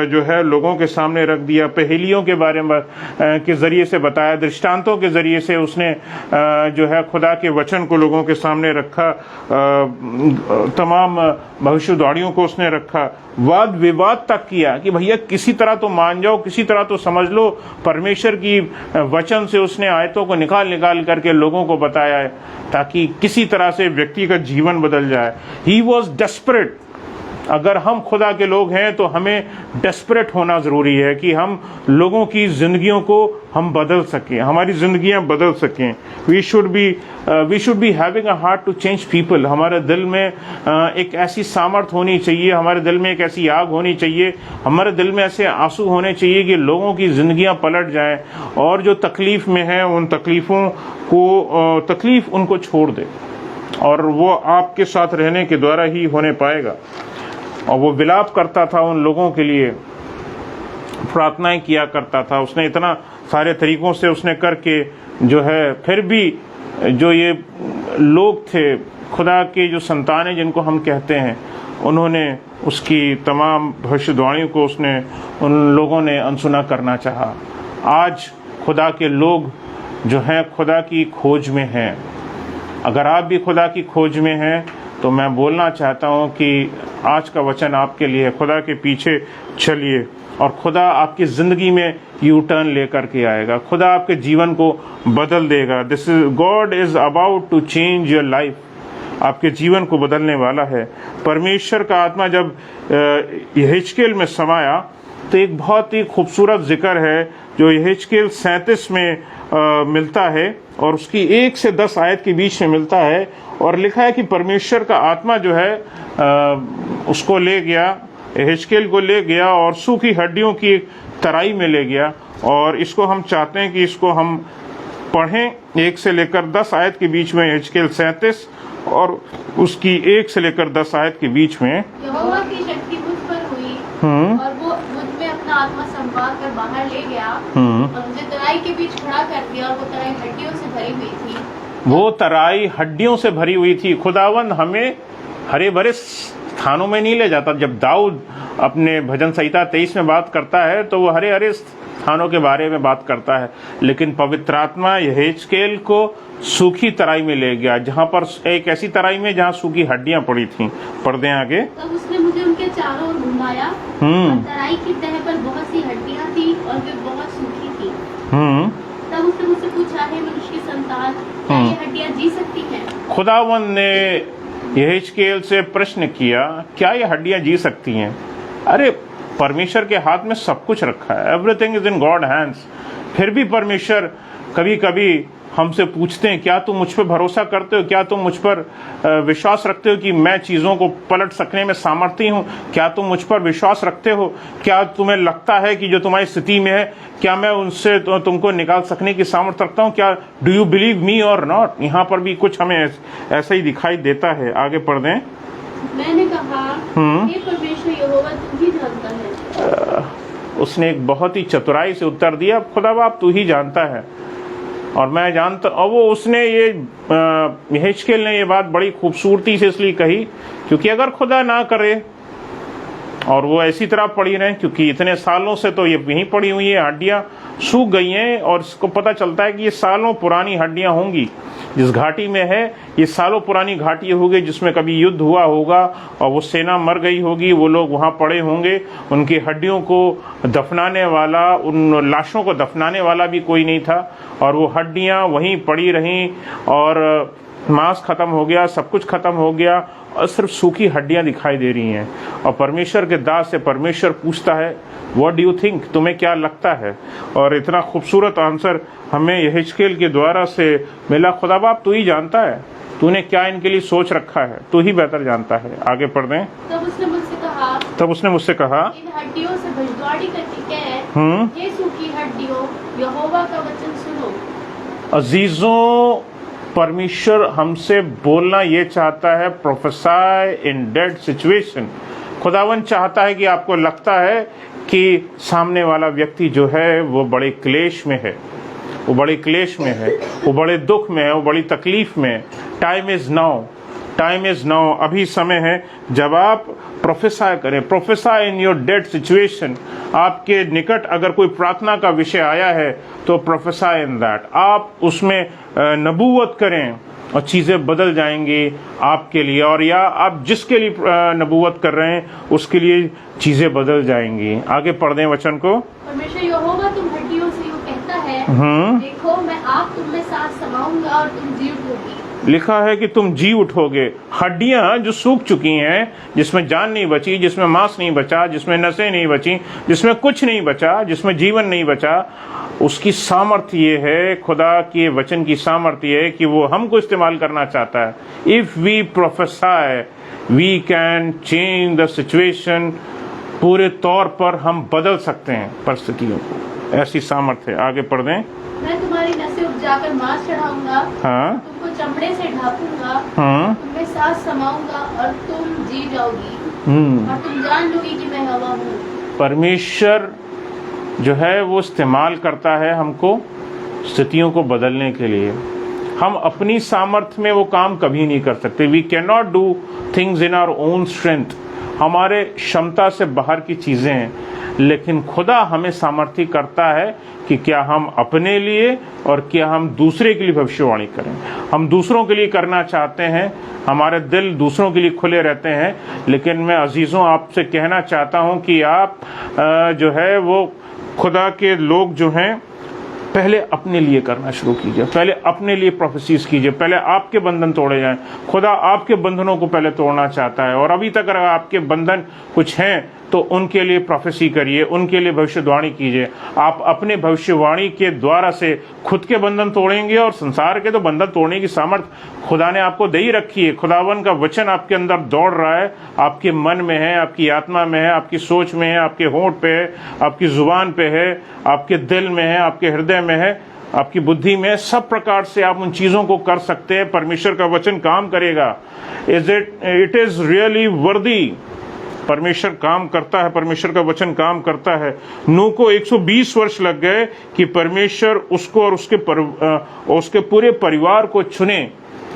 जो है लोगों के सामने रख दिया। पहेलियों के बारे में के जरिए से बताया, दृष्टांतों के जरिए से उसने जो है खुदा के वचन को लोगों के सामने रखा। तमाम भविष्यवाणियों को उसने रखा। वाद विवाद तक किया कि भैया किसी तरह तो मान जाओ, किसी तरह तो समझ लो। परमेश्वर की वचन से उसने आयतों को निकाल करके लोगों को बताया है, ताकि किसी तरह से व्यक्ति का जीवन बदल जाए। He was desperate. अगर हम खुदा के लोग हैं तो हमें डेस्परेट होना ज़रूरी है कि हम लोगों की ज़िंदगियों को हम बदल सकें, हमारी ज़िंदगियां बदल सकें। We should be having a heart to change people. हमारे दिल में एक ऐसी सामर्थ होनी चाहिए, हमारे दिल में एक ऐसी आग होनी चाहिए, हमारे दिल में ऐसे आंसू होने चाहिए कि लोगों की ज़िंदगियां पलट जाएं और जो तकलीफ़ में है उन तकलीफ़ उनको छोड़ दे, और वो आपके साथ रहने के द्वारा ही होने पाएगा। और वो विलाप करता था उन लोगों के लिए, प्रार्थनाएं किया करता था। उसने इतना सारे तरीकों से उसने करके जो है फिर भी जो ये लोग थे, खुदा के जो संतानें जिनको हम कहते हैं, उन्होंने उसकी तमाम भविष्यवाणियों को उन लोगों ने अनसुना करना चाहा। आज खुदा के लोग जो हैं खुदा की खोज में हैं। अगर आप भी खुदा की खोज में हैं तो मैं बोलना चाहता हूं कि आज का वचन आपके लिए है। खुदा के पीछे चलिए और खुदा आपकी ज़िंदगी में यू टर्न लेकर के आएगा। खुदा आपके जीवन को बदल देगा। God is about to change your life. आपके जीवन को बदलने वाला है। परमेश्वर का आत्मा जब यहेजकेल में समाया तो एक बहुत ही खूबसूरत जिक्र है जो यहेजकेल 37 में मिलता है और उसकी 1 से 10 आयत के बीच में मिलता है और लिखा है कि परमेश्वर का आत्मा जो है उसको ले गया, यहेजकेल को ले गया और सूखी हड्डियों की तराई में ले गया। और इसको हम चाहते हैं कि इसको हम पढ़ें 1 से लेकर 10 आयत के बीच में, यहेजकेल 37 और उसकी 1 से लेकर 10 आयत के बीच में। यहोवा की शक्ति मुझ पर हुई और वो मुझ में अपना आत्मा संभाल कर बाहर ले गया और मुझे तराई के बीच खड़ा कर दिया और वो तराई हड्डियों से भरी हुई थी। वो तराई हड्डियों से भरी हुई थी। खुदावंद हमें हरे भरे स्थानों में नहीं ले जाता। जब दाऊद अपने भजन संहिता 23 में बात करता है तो वो हरे हरे स्थानों के बारे में बात करता है, लेकिन पवित्र आत्मा यहेजकेल को सूखी तराई में ले गया, जहाँ पर एक ऐसी तराई में जहाँ सूखी हड्डियां पड़ी थी। पर्दे आगे। तब उसने मुझे उनके चारों ओर घुमाया और तराई की तह पर बहुत सी हड्डियां थी और वे बहुत सूखी थी। तब उसने मुझसे पूछा, हे मनुष्य की संतान, क्या ये हड्डियां जी सकती हैं? खुदावंद ने यहेजकेल से प्रश्न किया, क्या ये हड्डियां जी सकती हैं? अरे परमेश्वर के हाथ में सब कुछ रखा है। Everything is in God hands. फिर भी परमेश्वर कभी कभी हमसे पूछते हैं, क्या तुम मुझ पर भरोसा करते हो? क्या तुम मुझ पर विश्वास रखते हो कि मैं चीज़ों को पलट सकने में सामर्थ्य हूँ? क्या तुम मुझ पर विश्वास रखते हो? क्या तुम्हें लगता है कि जो तुम्हारी स्थिति में है, क्या मैं उनसे तुमको निकाल सकने की सामर्थ्य रखता हूँ? क्या डू यू बिलीव मी और नॉट? यहाँ पर भी कुछ हमें ऐसा ही दिखाई देता है। आगे पढ़ दें। मैंने कहा, हे परमेश्वर यहोवा, तू ही जानता है। उसने एक बहुत ही चतुराई से उत्तर दिया, खुदा बाप तू ही जानता है और मैं जानता। और वो उसने ये यहेजकेल ने ये बात बड़ी खूबसूरती से इसलिए कही क्योंकि अगर खुदा ना करे और वो ऐसी तरह पड़ी रहे, क्योंकि इतने सालों से तो ये यहीं पड़ी हुई है, हड्डियां सूख गई हैं और इसको पता चलता है कि ये सालों पुरानी हड्डियां होंगी। जिस घाटी में है ये सालों पुरानी घाटी होगी जिसमें कभी युद्ध हुआ होगा और वो सेना मर गई होगी, वो लोग वहाँ पड़े होंगे, उनकी हड्डियों को दफनाने वाला, उन लाशों को दफनाने वाला भी कोई नहीं था और वो हड्डियाँ वहीं पड़ी रहीं और मांस खत्म हो गया, सब कुछ खत्म हो गया और सिर्फ सूखी हड्डियां दिखाई दे रही हैं। और परमेश्वर के दास से परमेश्वर पूछता है, व्हाट डू यू थिंक? तुम्हें क्या लगता है? और इतना खूबसूरत आंसर हमें यहेजकेल के द्वारा से मिला। खुदा बाप तू ही जानता है, तूने क्या इनके लिए सोच रखा है, तू ही बेहतर जानता है। आगे पढ़ दें। तब उसने मुझसे कहा, इन हड्डियों से भविष्यवाणी करके कह, ये सूखी हड्डियों, यहोवा का वचन सुनो। अजीजों, परमेश्वर हमसे बोलना ये चाहता है, प्रोफेसाई इन डेड सिचुएशन। खुदावन चाहता है कि आपको लगता है कि सामने वाला व्यक्ति जो है वो बड़े क्लेश में है, वो बड़े क्लेश में है, वो बड़े दुख में है, वो बड़ी तकलीफ में है। Time is now, time is now. अभी समय है जब आप प्रोफेसाई करें। प्रोफेसाई इन योर डेड सिचुएशन। आपके निकट अगर कोई प्रार्थना का विषय आया है तो प्रोफेसाई इन दैट। आप उसमें नबूवत करें और चीज़ें बदल जाएंगी आपके लिए, और या आप जिसके लिए नबूवत कर रहे हैं उसके लिए चीज़ें बदल जाएंगी। आगे पढ़ दें वचन को। परमेश्वर यहोवा तुम हड्डियों से यूं कहता है, देखो मैं आप तुम में सांस समाऊंगा और तुम जी उठोगी। लिखा है कि तुम जी उठोगे। हड्डियां जो सूख चुकी हैं, जिसमें जान नहीं बची, जिसमें मांस नहीं बचा, जिसमें नसें नहीं बची, जिसमें कुछ नहीं बचा, जिसमें जीवन नहीं बचा, उसकी सामर्थ्य ये है, खुदा के वचन की सामर्थ्य है कि वो हमको इस्तेमाल करना चाहता है। If we prophesy we can change the situation. पूरे तौर पर हम बदल सकते हैं परिस्थितियों को, ऐसी सामर्थ्य है। आगे पढ़ दें। मैं तुम्हारी नसें उपजाकर मांस चढ़ाऊंगा, तुमको चमड़े से ढापूंगा, तुममें सांस समाऊंगा और तुम जी जाओगी और तुम जान लोगी कि मैं यहोवा हूँ। परमेश्वर जो है वो इस्तेमाल करता है हमको स्थितियों को बदलने के लिए। हम अपनी सामर्थ्य में वो काम कभी नहीं कर सकते। We can not do things in our own strength, हमारे क्षमता से बाहर की चीज़ें हैं, लेकिन खुदा हमें सामर्थ्य करता है कि क्या हम अपने लिए और क्या हम दूसरे के लिए भविष्यवाणी करें। हम दूसरों के लिए करना चाहते हैं, हमारे दिल दूसरों के लिए खुले रहते हैं, लेकिन मैं अजीज़ों आपसे कहना चाहता हूं कि आप जो है वो खुदा के लोग जो हैं, पहले अपने लिए करना शुरू कीजिए, पहले अपने लिए प्रोफेसीज कीजिए, पहले आपके बंधन तोड़े जाएं। खुदा आपके बंधनों को पहले तोड़ना चाहता है, और अभी तक अगर आपके बंधन कुछ हैं तो उनके लिए प्रोफेसी करिए, उनके लिए भविष्यवाणी कीजिए। आप अपने भविष्यवाणी के द्वारा से खुद के बंधन तोड़ेंगे, और संसार के तो बंधन तोड़ने की सामर्थ्य खुदा ने आपको दे ही रखी है। खुदावन का वचन आपके अंदर दौड़ रहा है, आपके मन में है, आपकी आत्मा में है, आपकी सोच में है, आपके होंठ पे है, आपकी जुबान पे है, आपके दिल में है, आपके हृदय में है, आपकी बुद्धि में। सब प्रकार से आप उन चीजों को कर सकते हैं। परमेश्वर का वचन काम करेगा। इट इज रियली वर्दी। परमेश्वर काम करता है, परमेश्वर का वचन काम करता है। नूह को 120 वर्ष लग गए कि परमेश्वर उसको और उसके पूरे परिवार को चुने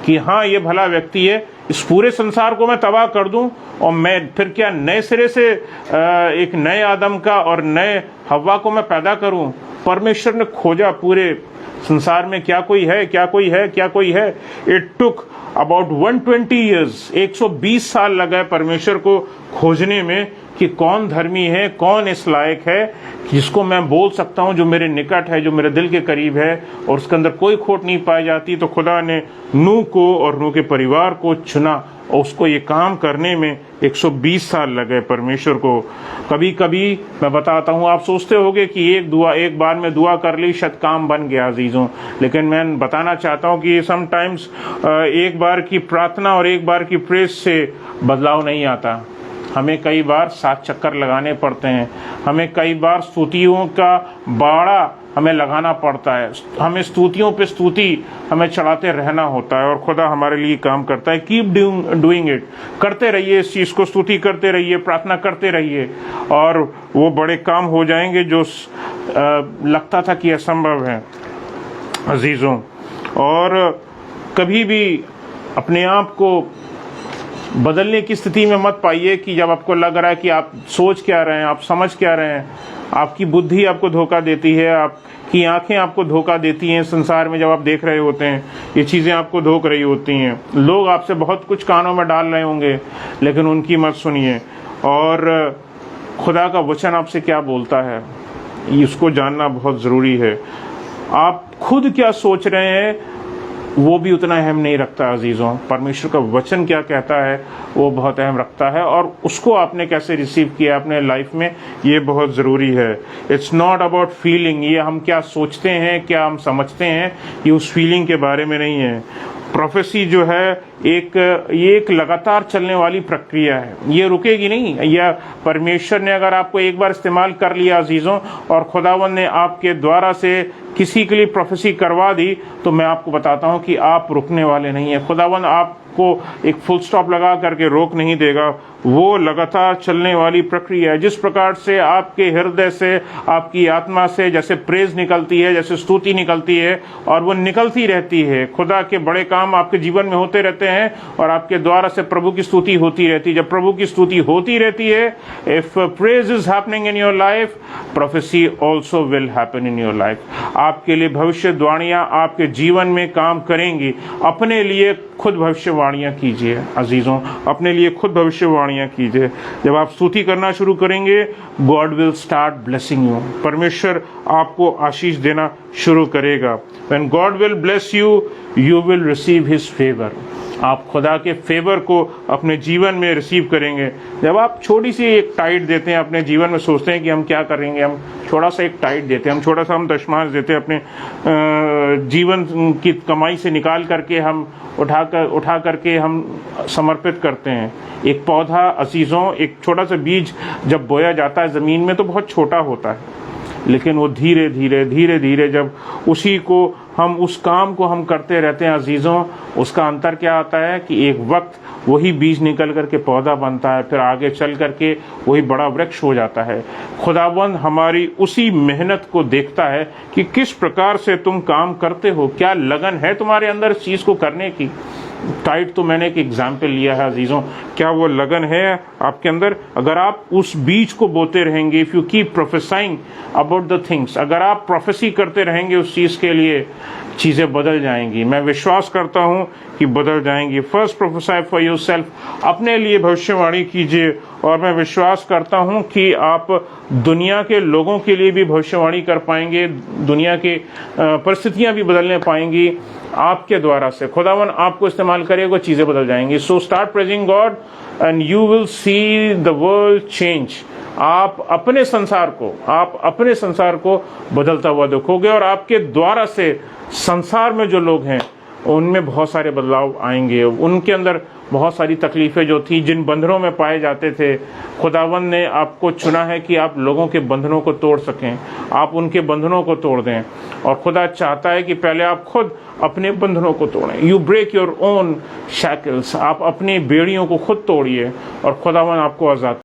कि हाँ, ये भला व्यक्ति है, इस पूरे संसार को मैं तबाह कर दूं और मैं फिर क्या नए सिरे से एक नए आदम का और नए हव्वा को मैं पैदा करूं। परमेश्वर ने खोजा पूरे संसार में, क्या कोई है, क्या कोई है, क्या कोई है। इट टुक अबाउट 120 ईयर्स, 120 साल लगा परमेश्वर को खोजने में कि कौन धर्मी है, कौन इस लायक है जिसको मैं बोल सकता हूं, जो मेरे निकट है, जो मेरे दिल के करीब है और उसके अंदर कोई खोट नहीं पाई जाती। तो खुदा ने नूह को और नूह के परिवार को चुना, और उसको ये काम करने में 120 साल लगे परमेश्वर को। कभी कभी मैं बताता हूँ, आप सोचते होंगे कि एक बार में दुआ कर ली, शायद काम बन गया अजीजों, लेकिन मैं बताना चाहता हूँ कि समटाइम्स एक बार की प्रार्थना और एक बार की प्रेस से बदलाव नहीं आता। हमें कई बार 7 चक्कर लगाने पड़ते हैं, हमें कई बार स्तुतियों का बाड़ा हमें लगाना पड़ता है, हमें स्तुतियों पे स्तुति हमें चढ़ाते रहना होता है, और खुदा हमारे लिए काम करता है। कीप डूइंग इट, करते रहिए इस चीज़ को, स्तुति करते रहिए, प्रार्थना करते रहिए, और वो बड़े काम हो जाएंगे जो लगता था कि असंभव है अजीज़ों। और कभी भी अपने आप को बदलने की स्थिति में मत पाइए कि जब आपको लग रहा है कि आप सोच क्या रहे हैं, आप समझ क्या रहे हैं, आपकी बुद्धि आपको धोखा देती है, आपकी आंखें आपको धोखा देती हैं। संसार में जब आप देख रहे होते हैं, ये चीज़ें आपको धोख रही होती हैं। लोग आपसे बहुत कुछ कानों में डाल रहे होंगे, लेकिन उनकी मत सुनिए। और खुदा का वचन आपसे क्या बोलता है, इसको जानना बहुत ज़रूरी है। आप खुद क्या सोच रहे हैं वो भी उतना अहम नहीं रखता अजीज़ों। परमेश्वर का वचन क्या कहता है वो बहुत अहम रखता है, और उसको आपने कैसे रिसीव किया अपने लाइफ में, ये बहुत ज़रूरी है। इट्स नॉट अबाउट फीलिंग, ये हम क्या सोचते हैं, क्या हम समझते हैं, ये उस फीलिंग के बारे में नहीं है। प्रोफेसी जो है ये एक लगातार चलने वाली प्रक्रिया है, ये रुकेगी नहीं। या परमेश्वर ने अगर आपको एक बार इस्तेमाल कर लिया अजीज़ों, और खुदावन ने आपके द्वारा से किसी के लिए प्रोफेसी करवा दी, तो मैं आपको बताता हूं कि आप रुकने वाले नहीं है। खुदावन आपको एक फुल स्टॉप लगा करके रोक नहीं देगा, वो लगातार चलने वाली प्रक्रिया है। जिस प्रकार से आपके हृदय से, आपकी आत्मा से जैसे प्रेज निकलती है, जैसे स्तुति निकलती है, और वो निकलती रहती है। खुदा के बड़े काम आपके जीवन में होते रहते हैं, और आपके द्वारा से प्रभु की स्तुति होती रहती है। जब प्रभु की स्तुति होती रहती है, if praise is happening in your life, prophecy also will happen in your life. आपके लिए भविष्यवाणियां आपके जीवन में काम करेंगी। अपने लिए खुद भविष्यवाणियां कीजिए अजीजों, अपने लिए खुद भविष्यवाणियां कीजिए। जब आप स्तुति करना शुरू करेंगे, God will start blessing you. परमेश्वर आपको आशीष देना शुरू करेगा। When God will bless you, you will receive his favour. आप खुदा के फेवर को अपने जीवन में रिसीव करेंगे। जब आप छोटी सी एक टाइट देते हैं अपने जीवन में, सोचते हैं कि हम क्या करेंगे, हम छोटा सा एक टाइट देते हैं, हम छोटा सा हम दशमांश देते हैं, अपने जीवन की कमाई से निकाल करके हम उठा करके हम समर्पित करते हैं। एक पौधा अजीजों, एक छोटा सा बीज जब बोया जाता है ज़मीन में तो बहुत छोटा होता है, लेकिन वो धीरे धीरे जब उसी को हम उस काम को हम करते रहते हैं अजीज़ों, उसका अंतर क्या आता है कि एक वक्त वही बीज निकल करके पौधा बनता है, फिर आगे चल करके वही बड़ा वृक्ष हो जाता है। खुदावंद हमारी उसी मेहनत को देखता है कि किस प्रकार से तुम काम करते हो, क्या लगन है तुम्हारे अंदर इस चीज़ को करने की। टाइट तो मैंने एक एग्जाम्पल लिया है अजीज़ों, क्या वो लगन है आपके अंदर? अगर आप उस बीज को बोते रहेंगे, if you keep prophesying about the things, अगर आप प्रोफेसी करते रहेंगे उस चीज़ के लिए, चीज़ें बदल जाएंगी। मैं विश्वास करता हूं कि बदल जाएंगी। फर्स्ट प्रोफेसाई फॉर योरसेल्फ, अपने लिए भविष्यवाणी कीजिए, और मैं विश्वास करता हूं कि आप दुनिया के लोगों के लिए भी भविष्यवाणी कर पाएंगे, दुनिया की परिस्थितियां भी बदलने पाएंगी आपके द्वारा से। खुदावन आपको इस्तेमाल करेगा, चीज़ें बदल जाएंगी। So start praising God and you will see the world change. आप अपने संसार को बदलता हुआ देखोगे, और आपके द्वारा से संसार में जो लोग हैं उनमें बहुत सारे बदलाव आएंगे। उनके अंदर बहुत सारी तकलीफ़ें जो थी, जिन बंधनों में पाए जाते थे, खुदावंद ने आपको चुना है कि आप लोगों के बंधनों को तोड़ सकें, आप उनके बंधनों को तोड़ दें। और खुदा चाहता है कि पहले आप खुद अपने बंधनों को तोड़ें। You break your own shackles, आप अपनी बेड़ियों को खुद तोड़िए और खुदावंद आपको आज़ाद